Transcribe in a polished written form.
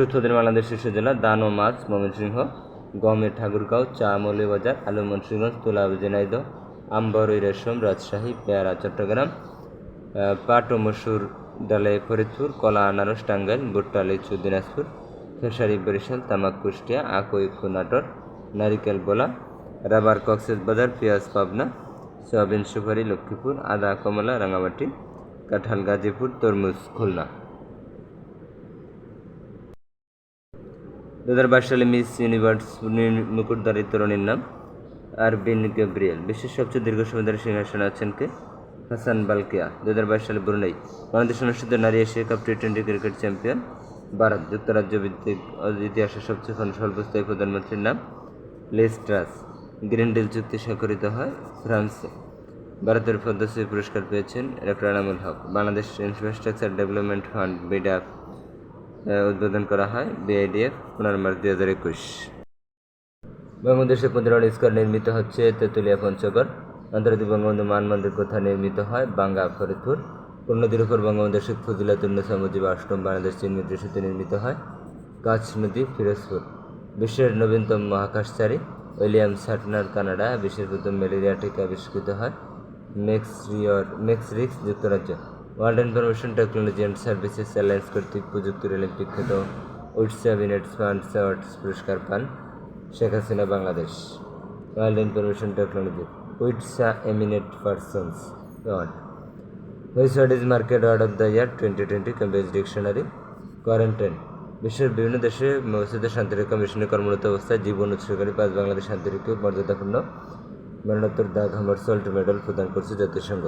উৎপাদন বাংলাদেশ শীর্ষ জেলা ধান ও মাছ ময়মনসিংহ, গমের ঠাকুরগাঁও, চা মৌলভীবাজার, আলু মুন্সিগঞ্জ, তুলা ঝিনাইদহ, আম্বর ও রেশম রাজশাহী, পেয়ারা চট্টগ্রাম, পাট ও মসুর ডালে ফরিদপুর, কলা আনারস টাঙ্গাইল, ভুট্টা লিচু দিনাজপুর, খেসারি বরিশাল, তামাক কুষ্টিয়া, আখই নাটোর, নারিকেল ভোলা, রাবার কক্সবাজার, পেঁয়াজ পাবনা, সয়াবিন সুপারি লক্ষ্মীপুর, আদা কমলা রাঙামাটি, কাঁঠাল গাজীপুর, তরমুজ খুলনা। 2022 সালে মিস ইউনিভার্স মুকুটধারী তরুণীর নাম আরবিন গ্যাব্রিয়েল। বিশ্বের সবচেয়ে দীর্ঘ সময় ধরে সিংহাসনে আছেন কে? হাসান বালকিয়া। 2022 সালে ব্রুনাই। বাংলাদেশ অনুষ্ঠিত নারী এশিয়া কাপ টি-20 ক্রিকেট চ্যাম্পিয়ন ভারত। যুক্তরাজ্য ভিত্তিক ইতিহাসের সবচেয়ে স্বল্পস্থায়ী প্রধানমন্ত্রীর নাম লিজ ট্রাস। গ্রিন ডিল চুক্তি স্বাক্ষরিত হয় ফ্রান্সে। ভারতের পদ্মশ্রী পুরস্কার পেয়েছেন doctor Enamul Haque. Bangladesh infrastructure development fund বিডাপ উদ্বোধন করা হয় বিআইডিএফ 15 মার্চ 2021। বঙ্গবন্ধু 15 স্কোয়ার নির্মিত হচ্ছে তেঁতুলিয়া পঞ্চগড়। আন্তর্জাতিক বঙ্গবন্ধু মানমন্দির কোথায় নির্মিত হয়? বাঙ্গা ফরিদপুর। কোন নদীর উপর বঙ্গবন্ধু শেখ ফজিলাতুন্নেছা মুজিব 8ম বাংলাদেশ চীন মৈত্রী সেতু নির্মিত হয়? কাছ নদী ফিরোজপুর। বিশ্বের নবীনতম মহাকাশচারী উইলিয়াম শাটনার কানাডা। বিশ্বের প্রথম ম্যালেরিয়া টিকা আবিষ্কৃত হয় মেক্সিকো যুক্তরাজ্য। World information technology and services alliance কর্তৃক প্রযুক্তির অলিম্পিক খ্যাত উইটসা বিনেট ফান্ড অ্যাওয়ার্ডস পুরস্কার পান Sheikh Hasina Bangladesh. World information technology উইটসা eminent persons award. Which word is market word of the year 2020 Cambridge dictionary. Quarantine. বিশ্বের বিভিন্ন দেশে অবস্থিত শান্তিরক্ষা মিশনে কর্মরত অবস্থায় জীবন উৎসর্গকারী 5 বাংলাদেশ শান্তিরক্ষীকে মর্যাদাপূর্ণ মরণোত্তর দাগ হামার সল্ট মেডেল প্রদান করছে জাতিসংঘ।